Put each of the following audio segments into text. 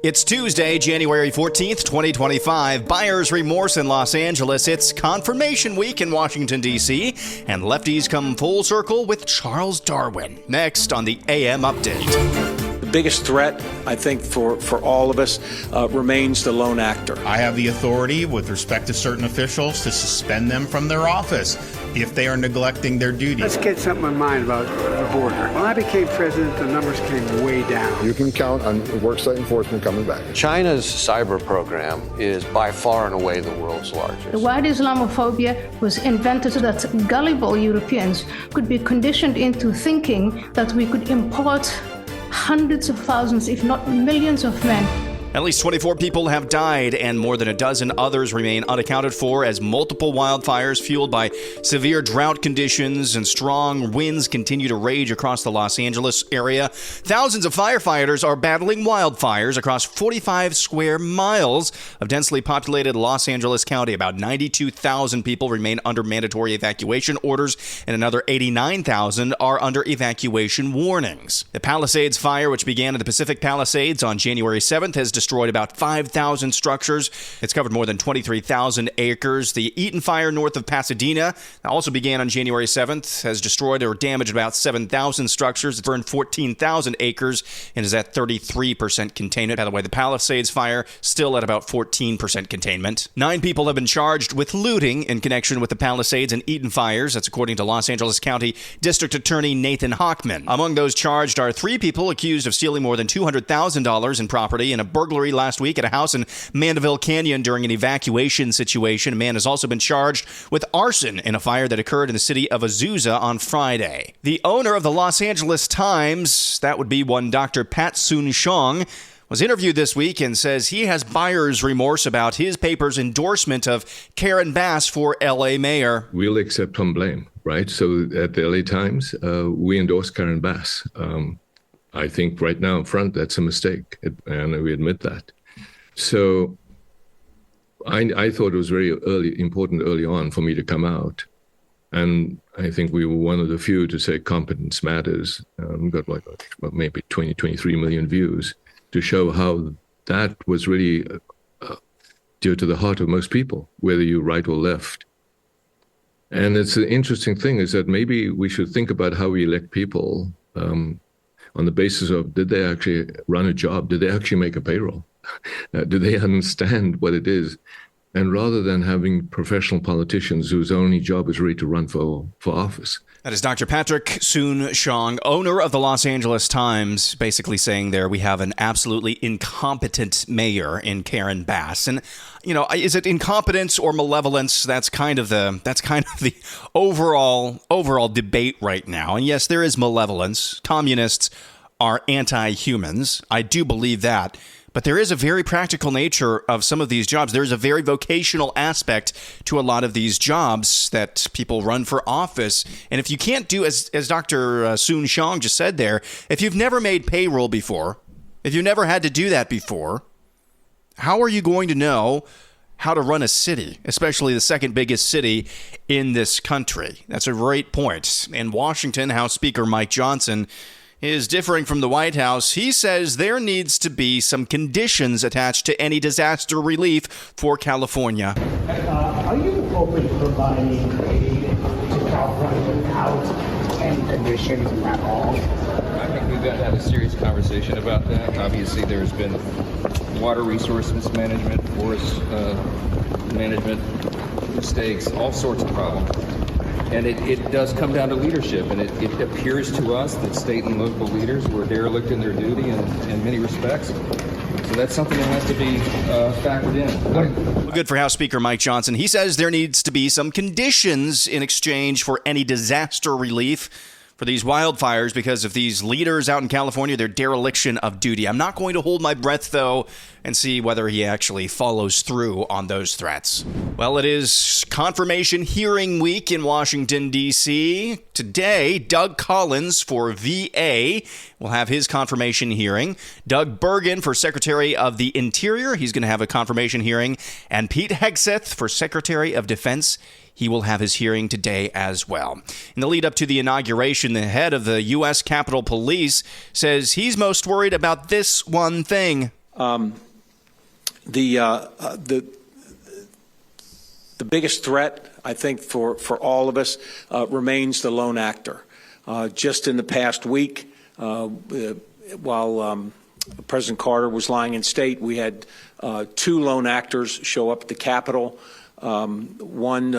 It's Tuesday, January 14th, 2025. Buyer's remorse in Los Angeles. It's confirmation week in Washington, D.C. And lefties come full circle with Charles Darwin. Next on the AM Update. The biggest threat, I think, for all of us remains the lone actor. I have the authority with respect to certain officials to suspend them from their office if they are neglecting their duties. Let's get something in mind about the border. When I became president, the numbers came way down. You can count on worksite enforcement coming back. China's cyber program is by far and away the world's largest. The word Islamophobia was invented so that gullible Europeans could be conditioned into thinking that we could import hundreds of thousands, if not millions of men. At least 24 people have died and more than a dozen others remain unaccounted for as multiple wildfires fueled by severe drought conditions and strong winds continue to rage across the Los Angeles area. Thousands of firefighters are battling wildfires across 45 square miles of densely populated Los Angeles County. About 92,000 people remain under mandatory evacuation orders and another 89,000 are under evacuation warnings. The Palisades fire, which began in the Pacific Palisades on January 7th, has destroyed about 5,000 structures. It's covered more than 23,000 acres. The Eaton fire north of Pasadena also began on January 7th, has destroyed or damaged about 7,000 structures. It's burned 14,000 acres and is at 33% containment. By the way, the Palisades fire still at about 14% containment. 9 people have been charged with looting in connection with the Palisades and Eaton fires. That's according to Los Angeles County District Attorney Nathan Hochman. Among those charged are 3 people accused of stealing more than $200,000 in property in a burglary last week at a house in Mandeville Canyon during an evacuation situation. A man has also been charged with arson in a fire that occurred in the city of Azusa on Friday. The owner of the Los Angeles Times, that would be one Dr. Pat Soon-Shiong, was interviewed this week and says he has buyer's remorse about his paper's endorsement of Karen Bass for L.A. mayor. We'll accept some blame, right? So at the L.A. Times, we endorse Karen Bass. I think right now in front, that's a mistake, and we admit that. So I thought it was very important early on for me to come out. And I think we were one of the few to say competence matters. We got maybe 20, 23 million views to show how that was really dear to the heart of most people, whether you're right or left. And it's an interesting thing is that maybe we should think about how we elect people on the basis of, did they actually run a job? Did they actually make a payroll? Do they understand what it is? And rather than having professional politicians whose only job is really to run for office. That is Dr. Patrick Soon-Shiong, owner of the Los Angeles Times, basically saying there we have an absolutely incompetent mayor in Karen Bass. And, you know, is it incompetence or malevolence? That's kind of the overall debate right now. And yes, there is malevolence. Communists are anti-humans. I do believe that. But there is a very practical nature of some of these jobs. There's a very vocational aspect to a lot of these jobs that people run for office. And if you can't do, as Dr. Soon-Shiong just said there, if you've never made payroll before, if you've never had to do that before, how are you going to know how to run a city, especially the second biggest city in this country? That's a great point. In Washington, House Speaker Mike Johnson is differing from the White House. He says there needs to be some conditions attached to any disaster relief for California. Are you open to providing aid to California without any conditions at all? I think we've got to have a serious conversation about that. Obviously, there's been water resource mismanagement, forest management mistakes, all sorts of problems. And it does come down to leadership, and it appears to us that state and local leaders were derelict in their duty in many respects. So that's something that has to be factored in. Good for House Speaker Mike Johnson. He says there needs to be some conditions in exchange for any disaster relief for these wildfires because of these leaders out in California, their dereliction of duty. I'm not going to hold my breath, though, and see whether he actually follows through on those threats. Well, it is confirmation hearing week in Washington, D.C. Today, Doug Collins for VA will have his confirmation hearing. Doug Bergen for Secretary of the Interior, he's going to have a confirmation hearing. And Pete Hegseth for Secretary of Defense, he will have his hearing today as well. In the lead up to the inauguration, the head of the U.S. Capitol Police says he's most worried about this one thing: The biggest threat, I think, for all of us remains the lone actor. Just in the past week, while President Carter was lying in state, we had 2 lone actors show up at the Capitol, one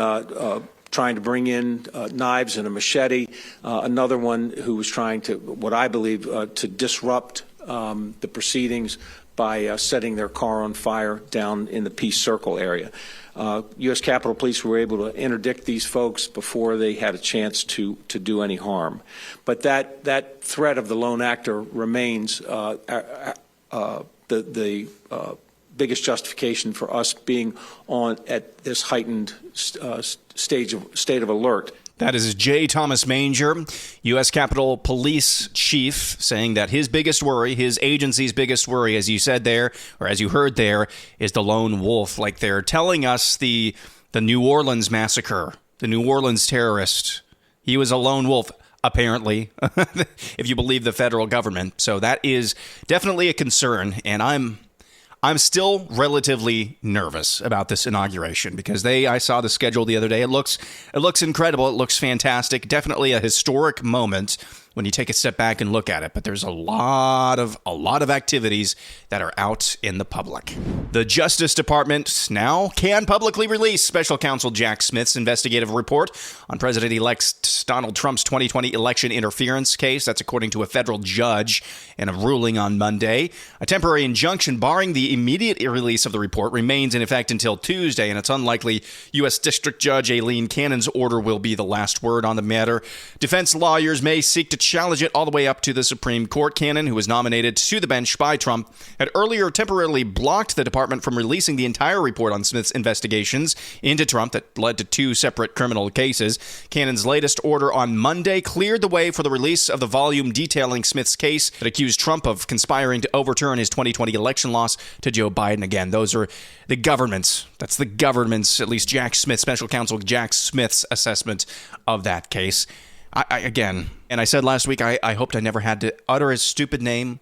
trying to bring in knives and a machete, another one who was trying to, what I believe, to disrupt the proceedings by setting their car on fire down in the Peace Circle area. U.S. Capitol Police were able to interdict these folks before they had a chance to do any harm. But that threat of the lone actor remains the biggest justification for us being on at this heightened state of alert. That is J. Thomas Manger, U.S. Capitol Police Chief, saying that his biggest worry, his agency's biggest worry, as you said there, or as you heard there, is the lone wolf. Like they're telling us the New Orleans massacre, the New Orleans terrorist, he was a lone wolf, apparently, if you believe the federal government. So that is definitely a concern, and I'm still relatively nervous about this inauguration because I saw the schedule the other day. It looks incredible. It looks fantastic. Definitely a historic moment when you take a step back and look at it. But there's a lot of activities that are out in the public. The Justice Department now can publicly release Special Counsel Jack Smith's investigative report on President-elect Donald Trump's 2020 election interference case. That's according to a federal judge in a ruling on Monday. A temporary injunction barring the immediate release of the report remains in effect until Tuesday, and it's unlikely U.S. District Judge Aileen Cannon's order will be the last word on the matter. Defense lawyers may seek to challenge it all the way up to the Supreme Court. Cannon, who was nominated to the bench by Trump, had earlier temporarily blocked the department from releasing the entire report on Smith's investigations into Trump that led to 2 separate criminal cases. Cannon's latest order on Monday cleared the way for the release of the volume detailing Smith's case that accused Trump of conspiring to overturn his 2020 election loss to Joe Biden. Again, those are the government's, at least Jack Smith, Special Counsel Jack Smith's assessment of that case. Again, and I said last week, I hoped I never had to utter his stupid name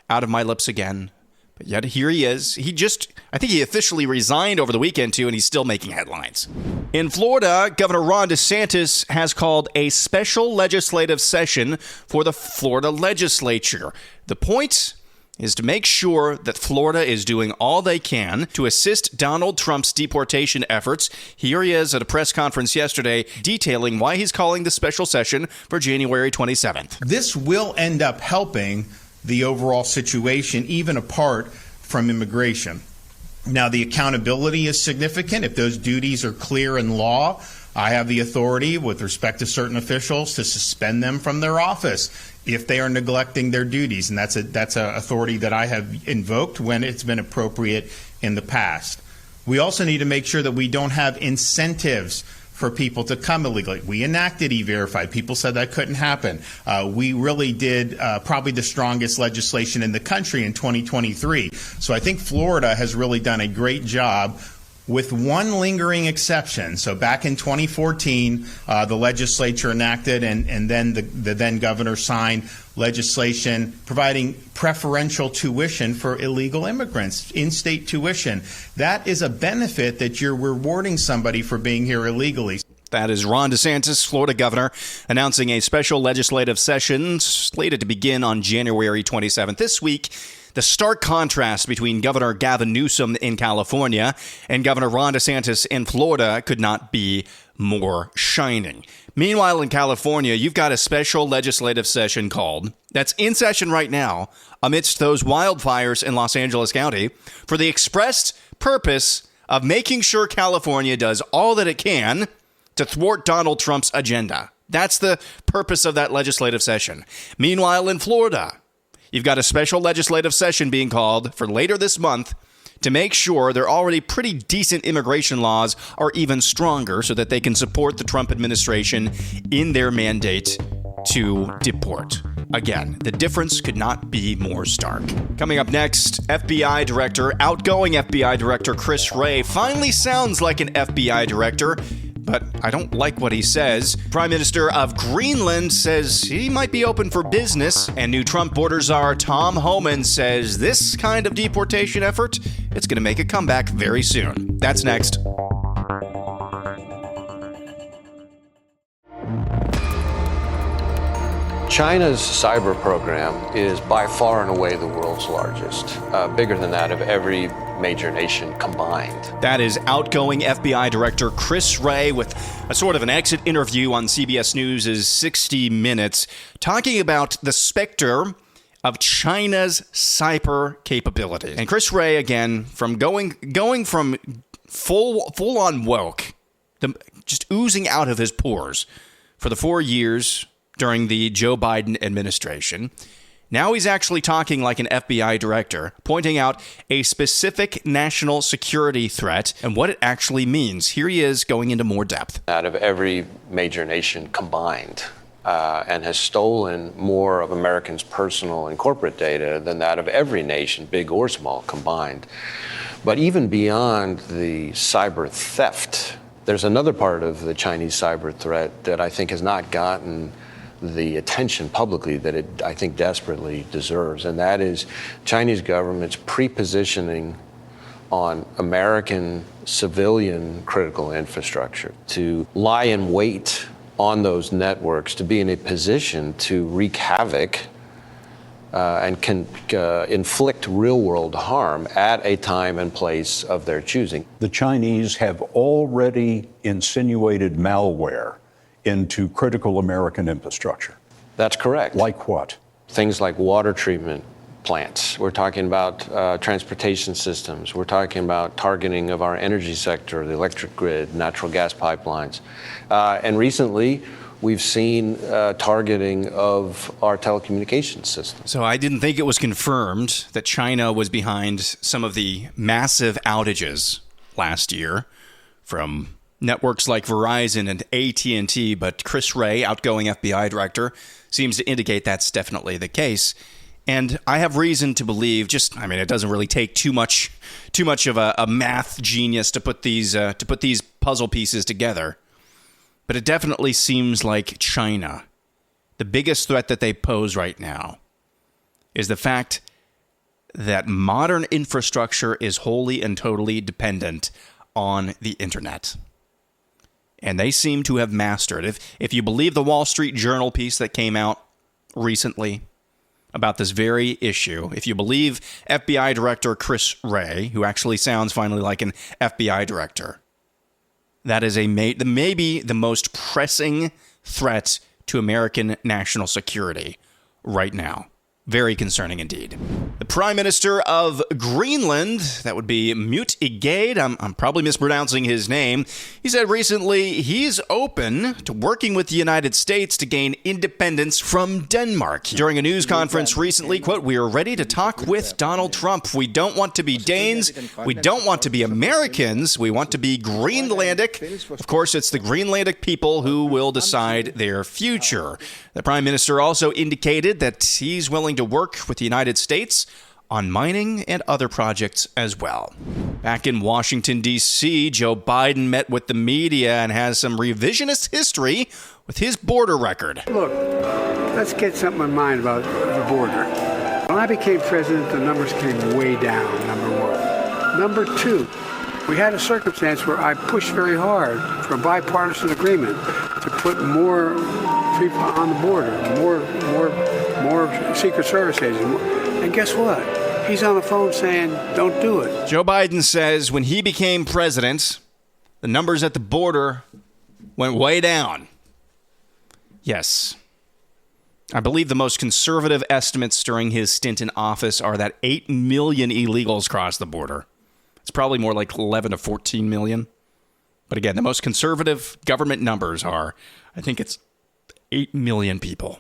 out of my lips again. But yet here he is. I think he officially resigned over the weekend too, and he's still making headlines. In Florida, Governor Ron DeSantis has called a special legislative session for the Florida legislature. The point is to make sure that Florida is doing all they can to assist Donald Trump's deportation efforts. Here he is at a press conference yesterday detailing why he's calling the special session for January 27th. This will end up helping the overall situation, even apart from immigration. Now, the accountability is significant. If those duties are clear in law, I have the authority with respect to certain officials to suspend them from their office if they are neglecting their duties. And that's a authority that I have invoked when it's been appropriate in the past. We also need to make sure that we don't have incentives for people to come illegally. We enacted E-Verify. People said that couldn't happen. We really did probably the strongest legislation in the country in 2023. So I think Florida has really done a great job, with one lingering exception. So back in 2014, the legislature enacted and then the then governor signed legislation providing preferential tuition for illegal immigrants, in-state tuition. That is a benefit that you're rewarding somebody for being here illegally. That is Ron DeSantis, Florida governor, announcing a special legislative session slated to begin on January 27th. This week, the stark contrast between Governor Gavin Newsom in California and Governor Ron DeSantis in Florida could not be more shining. Meanwhile, in California, you've got a special legislative session called, that's in session right now, amidst those wildfires in Los Angeles County, for the expressed purpose of making sure California does all that it can to thwart Donald Trump's agenda. That's the purpose of that legislative session. Meanwhile, in Florida, you've got a special legislative session being called for later this month to make sure their already pretty decent immigration laws are even stronger so that they can support the Trump administration in their mandate to deport. Again, the difference could not be more stark. Coming up next, outgoing FBI Director Chris Wray finally sounds like an FBI director, but I don't like what he says. Prime Minister of Greenland says he might be open for business, and new Trump border czar Tom Homan says this kind of deportation effort, it's going to make a comeback very soon. That's next. China's cyber program is by far and away the world's largest, bigger than that of every major nation combined. That is outgoing FBI Director Chris Wray with a sort of an exit interview on CBS News' 60 Minutes, talking about the specter of China's cyber capabilities. And Chris Wray, again, from going from full-on woke, just oozing out of his pores for the 4 years during the Joe Biden administration. Now he's actually talking like an FBI director, pointing out a specific national security threat and what it actually means. Here he is going into more depth. Out of every major nation combined, and has stolen more of Americans' personal and corporate data than that of every nation, big or small, combined. But even beyond the cyber theft, there's another part of the Chinese cyber threat that I think has not gotten the attention publicly that it, I think, desperately deserves, and that is Chinese government's pre-positioning on American civilian critical infrastructure to lie in wait on those networks, to be in a position to wreak havoc and can inflict real-world harm at a time and place of their choosing. The Chinese have already insinuated malware into critical American infrastructure. That's correct. Like what? Things like water treatment plants. We're talking about transportation systems. We're talking about targeting of our energy sector, the electric grid, natural gas pipelines. And recently, we've seen targeting of our telecommunications system. So I didn't think it was confirmed that China was behind some of the massive outages last year from networks like Verizon and AT&T, but Chris Wray, outgoing FBI director, seems to indicate that's definitely the case. And I have reason to believe, it doesn't really take too much of a math genius to put these puzzle pieces together. But it definitely seems like China, the biggest threat that they pose right now, is the fact that modern infrastructure is wholly and totally dependent on the internet. And they seem to have mastered. If you believe the Wall Street Journal piece that came out recently about this very issue, if you believe FBI Director Chris Wray, who actually sounds finally like an FBI director, that is maybe the most pressing threat to American national security right now. Very concerning indeed. The Prime Minister of Greenland, that would be Mute Igade, I'm probably mispronouncing his name, he said recently he's open to working with the United States to gain independence from Denmark. During a news conference recently, quote, "We are ready to talk with Donald Trump. We don't want to be Danes. We don't want to be Americans. We want to be Greenlandic. Of course, it's the Greenlandic people who will decide their future." The Prime Minister also indicated that he's willing to work with the United States on mining and other projects as well. Back in Washington, D.C., Joe Biden met with the media and has some revisionist history with his border record. Look, let's get something in mind about the border. When I became president, the numbers came way down, number one. Number two, we had a circumstance where I pushed very hard for a bipartisan agreement to put more people on the border, more Secret Service agents. And guess what? He's on the phone saying, don't do it. Joe Biden says when he became president, the numbers at the border went way down. Yes. I believe the most conservative estimates during his stint in office are that 8 million illegals crossed the border. It's probably more like 11 to 14 million. But again, the most conservative government numbers are, I think it's 8 million people.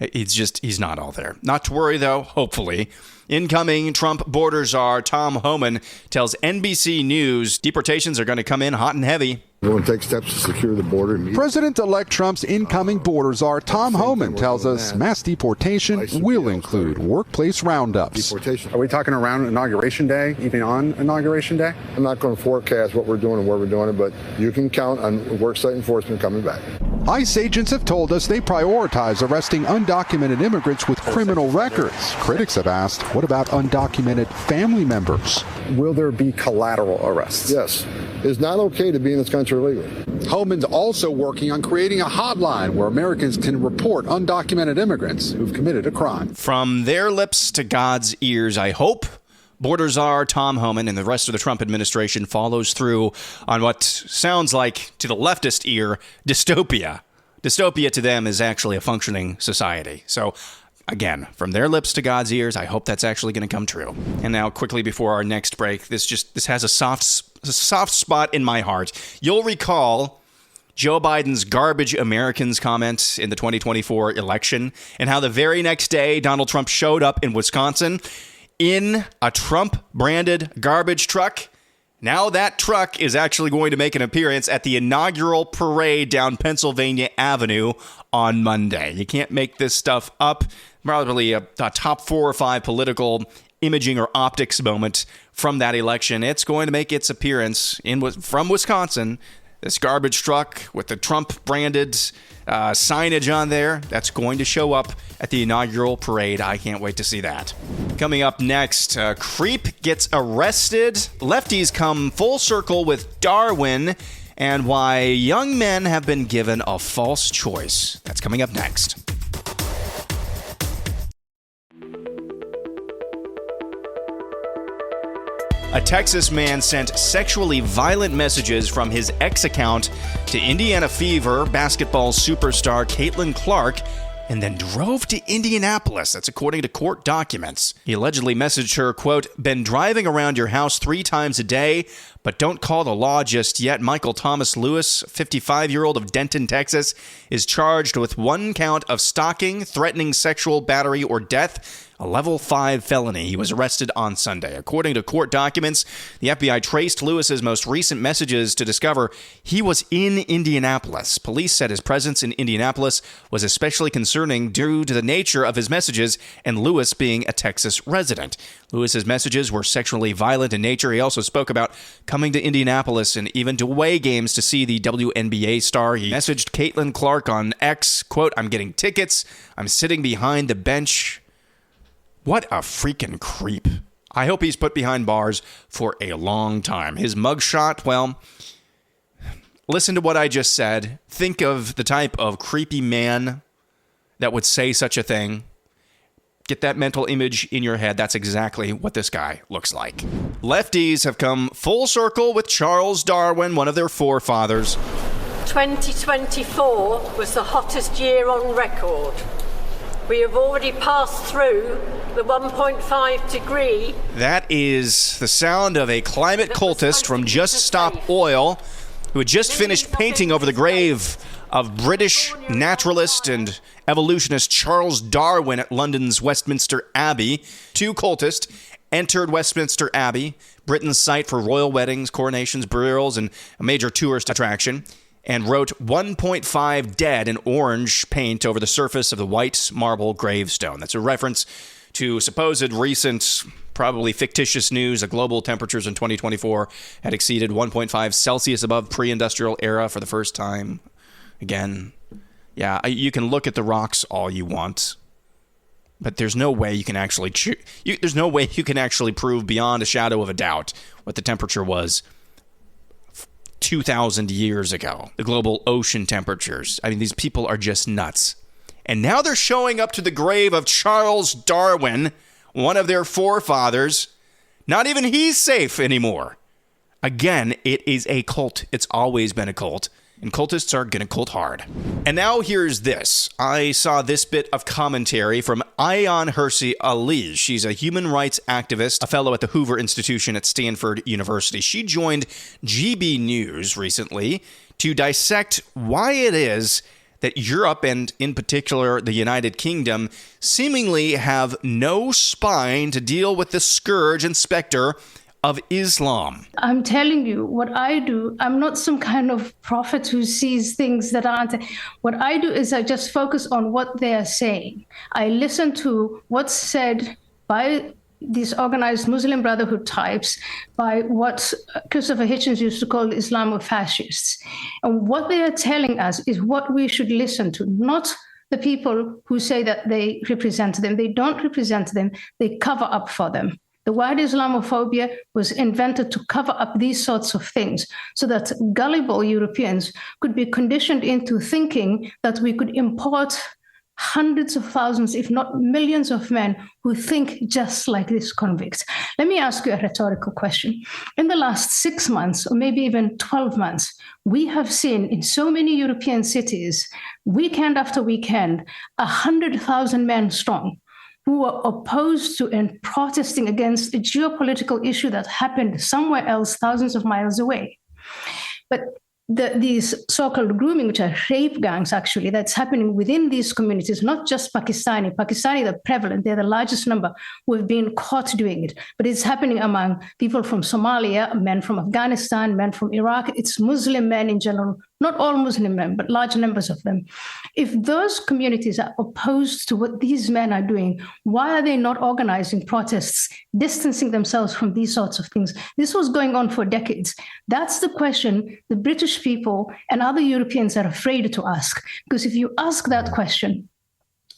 He's not all there. Not to worry, though, hopefully. Incoming Trump border czar Tom Homan tells NBC News deportations are going to come in hot and heavy. We're going to take steps to secure the border. President-elect Trump's incoming border czar Tom Homan tells us mass deportation will include workplace roundups. Deportation. Are we talking around Inauguration Day, even on Inauguration Day? I'm not going to forecast what we're doing and where we're doing it, but you can count on worksite enforcement coming back. ICE agents have told us they prioritize arresting undocumented immigrants with criminal records. Critics have asked, what about undocumented family members? Will there be collateral arrests? Yes. It's not okay to be in this country illegally. Homan's also working on creating a hotline where Americans can report undocumented immigrants who've committed a crime. From their lips to God's ears, I hope border czar Tom Homan and the rest of the Trump administration follows through on what sounds like, to the leftist ear, dystopia. Dystopia to them is actually a functioning society. So, again, from their lips to God's ears, I hope that's actually going to come true. And now, quickly before our next break, this has a soft spot in my heart. You'll recall Joe Biden's garbage Americans comment in the 2024 election, and how the very next day Donald Trump showed up in Wisconsin in a Trump-branded garbage truck. Now that truck is actually going to make an appearance at the inaugural parade down Pennsylvania Avenue on Monday. You can't make this stuff up. Probably a top 4 or 5 political imaging or optics moment from that election. It's going to make its appearance from Wisconsin. This garbage truck with the Trump-branded signage on there, that's going to show up at the inaugural parade. I can't wait to see that. Coming up next, creep gets arrested. Lefties come full circle with Darwin, and why young men have been given a false choice. That's coming up next. A Texas man sent sexually violent messages from his ex account to Indiana Fever basketball superstar Caitlin Clark and then drove to Indianapolis. That's according to court documents. He allegedly messaged her, quote, "Been driving around your house 3 times a day, but don't call the law just yet." Michael Thomas Lewis, 55-year-old of Denton, Texas, is charged with 1 count of stalking, threatening sexual battery, or death, a level 5 felony. He was arrested on Sunday. According to court documents, the FBI traced Lewis's most recent messages to discover he was in Indianapolis. Police said his presence in Indianapolis was especially concerning due to the nature of his messages and Lewis being a Texas resident. Lewis's messages were sexually violent in nature. He also spoke about coming to Indianapolis and even to away games to see the WNBA star. He messaged Caitlin Clark on X, quote, "I'm getting tickets. I'm sitting behind the bench." What a freaking creep. I hope he's put behind bars for a long time. His mugshot, well, listen to what I just said. Think of the type of creepy man that would say such a thing. Get that mental image in your head. That's exactly what this guy looks like. Lefties have come full circle with Charles Darwin, one of their forefathers. 2024 was the hottest year on record. We have already passed through the 1.5 degree. That is the sound of a climate cultist from Just Stop Oil, who had just finished painting over the grave of British naturalist and evolutionist Charles Darwin at London's Westminster Abbey. 2 cultists entered Westminster Abbey, Britain's site for royal weddings, coronations, burials, and a major tourist attraction, and wrote 1.5 dead in orange paint over the surface of the white marble gravestone. That's a reference to supposed recent, probably fictitious news that global temperatures in 2024 had exceeded 1.5 Celsius above pre-industrial era for the first time. Again, yeah, you can look at the rocks all you want, but there's no way you can actually there's no way you can actually prove beyond a shadow of a doubt what the temperature was 2,000 years ago. The global ocean temperatures. I mean, these people are just nuts. And now they're showing up to the grave of Charles Darwin, one of their forefathers. Not even he's safe anymore. Again, it is a cult. It's always been a cult. And cultists are going to cult hard. And now here's this. I saw this bit of commentary from Ayaan Hirsi Ali. She's a human rights activist, a fellow at the Hoover Institution at Stanford University. She joined GB News recently to dissect why it is that Europe, and in particular the United Kingdom, seemingly have no spine to deal with the scourge and specter of Islam. I'm telling you, what I do, I'm not some kind of prophet who sees things that aren't. What I do is I just focus on what they are saying. I listen to what's said by these organized Muslim Brotherhood types, by what Christopher Hitchens used to call Islamofascists. And what they are telling us is what we should listen to, not the people who say that they represent them. They don't represent them. They cover up for them. The word Islamophobia was invented to cover up these sorts of things so that gullible Europeans could be conditioned into thinking that we could import hundreds of thousands, if not millions of men who think just like these convicts. Let me ask you a rhetorical question. In the last 6 months, or maybe even 12 months, we have seen in so many European cities, weekend after weekend, 100,000 men strong, who are opposed to and protesting against a geopolitical issue that happened somewhere else, thousands of miles away. But these so-called grooming, which are rape gangs, actually, that's happening within these communities, not just Pakistani. Pakistani, they're prevalent. They're the largest number who have been caught doing it. But it's happening among people from Somalia, men from Afghanistan, men from Iraq. It's Muslim men in general, not all Muslim men, but large numbers of them. If those communities are opposed to what these men are doing, why are they not organizing protests, distancing themselves from these sorts of things? This was going on for decades. That's the question the British people and other Europeans are afraid to ask. Because if you ask that question,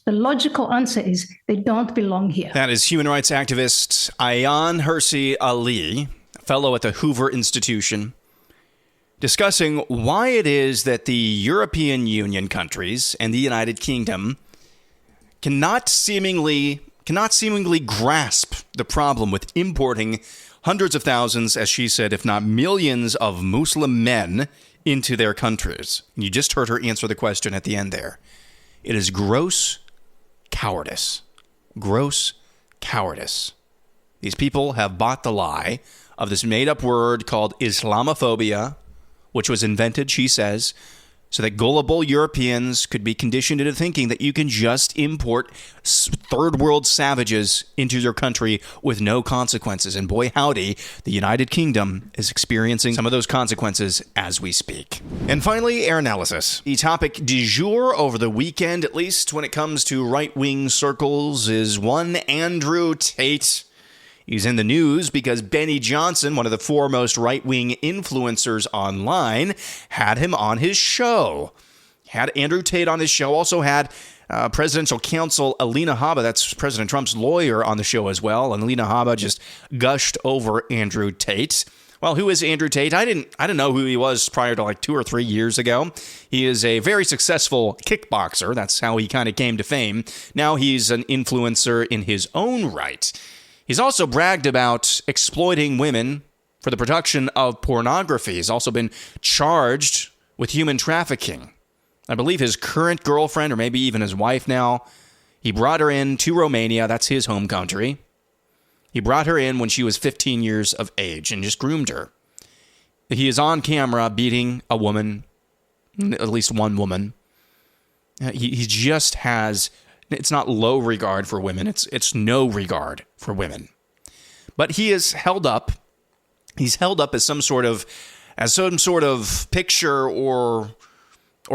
the logical answer is they don't belong here. That is human rights activist Ayaan Hirsi Ali, fellow at the Hoover Institution, discussing why it is that the European Union countries and the United Kingdom cannot seemingly grasp the problem with importing hundreds of thousands, as she said, if not millions of Muslim men into their countries. And you just heard her answer the question at the end there. It is gross cowardice. Gross cowardice. These people have bought the lie of this made-up word called Islamophobia, which was invented, she says, so that gullible Europeans could be conditioned into thinking that you can just import third world savages into your country with no consequences. And boy, howdy, the United Kingdom is experiencing some of those consequences as we speak. And finally, air analysis. The topic du jour over the weekend, at least when it comes to right-wing circles, is one Andrew Tate. He's in the news because Benny Johnson, one of the foremost right-wing influencers online, had him on his show. Had Andrew Tate on his show. Also had presidential counsel Alina Habba, that's President Trump's lawyer, on the show as well. And Alina Habba just gushed over Andrew Tate. Well, who is Andrew Tate? I didn't know who he was prior to like 2 or 3 years ago. He is a very successful kickboxer. That's how he kind of came to fame. Now he's an influencer in his own right. He's also bragged about exploiting women for the production of pornography. He's also been charged with human trafficking. I believe his current girlfriend, or maybe even his wife now, he brought her in to Romania. That's his home country. He brought her in when she was 15 years of age and just groomed her. He is on camera beating a woman, at least one woman. He just has... It's not low regard for women. It's no regard for women. But he is held up. He's held up as some sort of picture or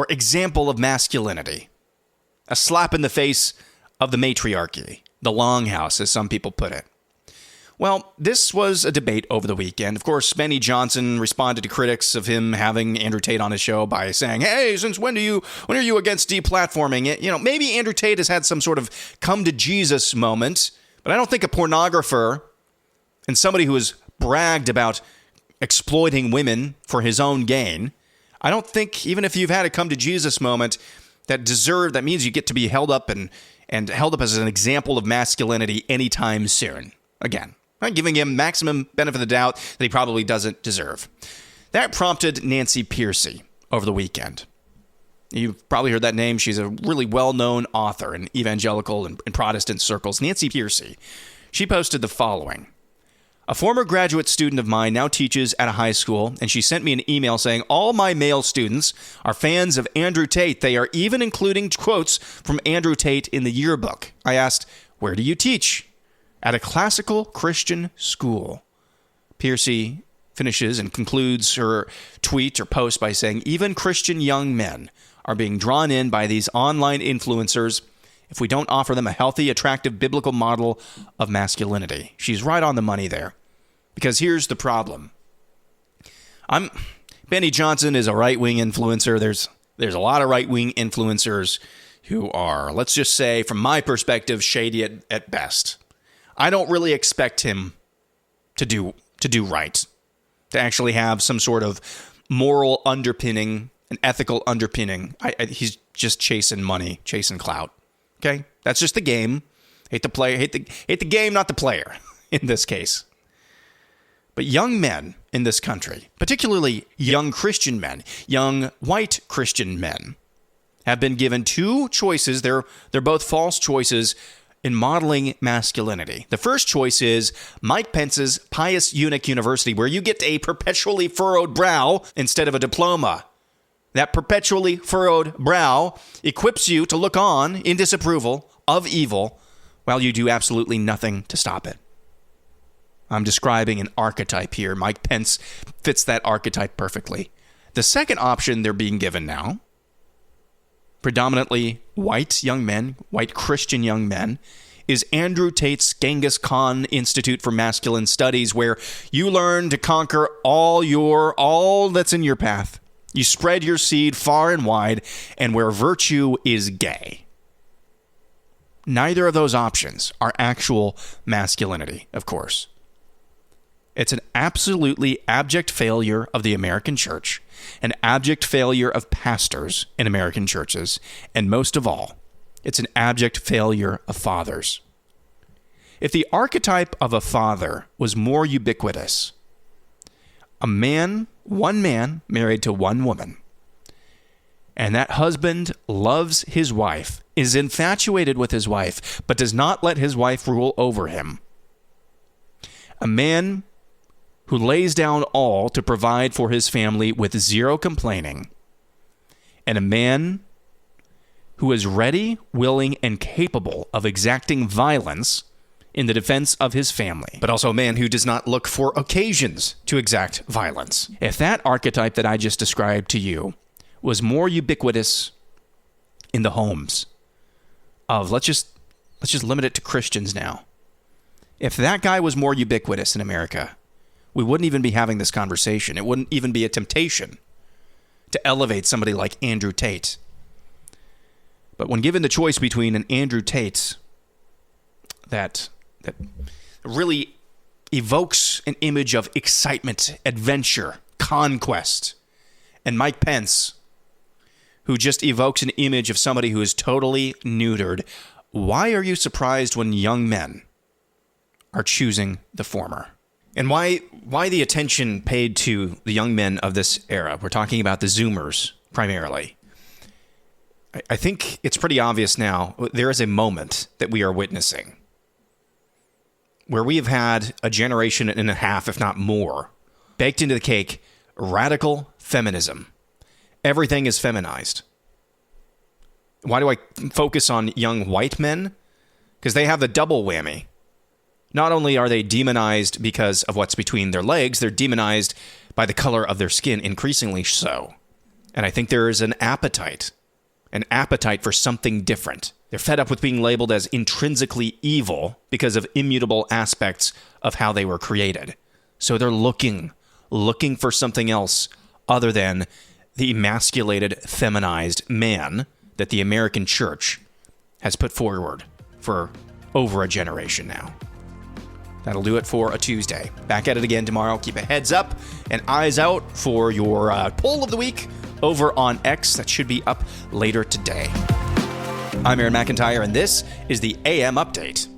example of masculinity. A slap in the face of the matriarchy, the longhouse, as some people put it. Well, this was a debate over the weekend. Of course, Benny Johnson responded to critics of him having Andrew Tate on his show by saying, "Hey, since when are you against deplatforming?" You know, maybe Andrew Tate has had some sort of come to Jesus moment, but I don't think a pornographer and somebody who has bragged about exploiting women for his own gain, I don't think, even if you've had a come to Jesus moment, that means you get to be held up and held up as an example of masculinity anytime soon. Again, I'm giving him maximum benefit of the doubt that he probably doesn't deserve. That prompted Nancy Pearcey over the weekend. You've probably heard that name. She's a really well-known author in evangelical and Protestant circles. Nancy Pearcey. She posted the following. A former graduate student of mine now teaches at a high school, and she sent me an email saying all my male students are fans of Andrew Tate. They are even including quotes from Andrew Tate in the yearbook. I asked, where do you teach? At a classical Christian school. Piercy finishes and concludes her tweet or post by saying, even Christian young men are being drawn in by these online influencers if we don't offer them a healthy, attractive, biblical model of masculinity. She's right on the money there. Because here's the problem. Benny Johnson is a right-wing influencer. There's a lot of right-wing influencers who are, let's just say, from my perspective, shady at best. I don't really expect him to do right, to actually have some sort of moral underpinning, an ethical underpinning. He's just chasing money, chasing clout. Okay, that's just the game. Hate the game, not the player in this case. But young men in this country, particularly young Christian men, young white Christian men, have been given two choices. They're both false choices in modeling masculinity. The first choice is Mike Pence's Pious Eunuch University, where you get a perpetually furrowed brow instead of a diploma. That perpetually furrowed brow equips you to look on in disapproval of evil while you do absolutely nothing to stop it. I'm describing an archetype here. Mike Pence fits that archetype perfectly. The second option they're being given now, predominantly white young men, white Christian young men, is Andrew Tate's Genghis Khan Institute for Masculine Studies, where you learn to conquer all that's in your path. You spread your seed far and wide, and where virtue is gay. Neither of those options are actual masculinity, of course. It's an absolutely abject failure of the American church, an abject failure of pastors in American churches, and most of all, it's an abject failure of fathers. If the archetype of a father was more ubiquitous, one man married to one woman, and that husband loves his wife, is infatuated with his wife, but does not let his wife rule over him. A man who lays down all to provide for his family with zero complaining, and a man who is ready, willing, and capable of exacting violence in the defense of his family, but also a man who does not look for occasions to exact violence. If that archetype that I just described to you was more ubiquitous in the homes of, let's just limit it to Christians now. If that guy was more ubiquitous in America, we wouldn't even be having this conversation. It wouldn't even be a temptation to elevate somebody like Andrew Tate. But when given the choice between an Andrew Tate that really evokes an image of excitement, adventure, conquest, and Mike Pence, who just evokes an image of somebody who is totally neutered, why are you surprised when young men are choosing the former? And why the attention paid to the young men of this era? We're talking about the Zoomers primarily. I think it's pretty obvious now. There is a moment that we are witnessing where we have had a generation and a half, if not more, baked into the cake, radical feminism. Everything is feminized. Why do I focus on young white men? Because they have the double whammy. Not only are they demonized because of what's between their legs, they're demonized by the color of their skin, increasingly so. And I think there is an appetite for something different. They're fed up with being labeled as intrinsically evil because of immutable aspects of how they were created. So they're looking for something else other than the emasculated, feminized man that the American church has put forward for over a generation now. That'll do it for a Tuesday. Back at it again tomorrow. Keep a heads up and eyes out for your poll of the week over on X. That should be up later today. I'm Aaron McIntyre, and this is the AM Update.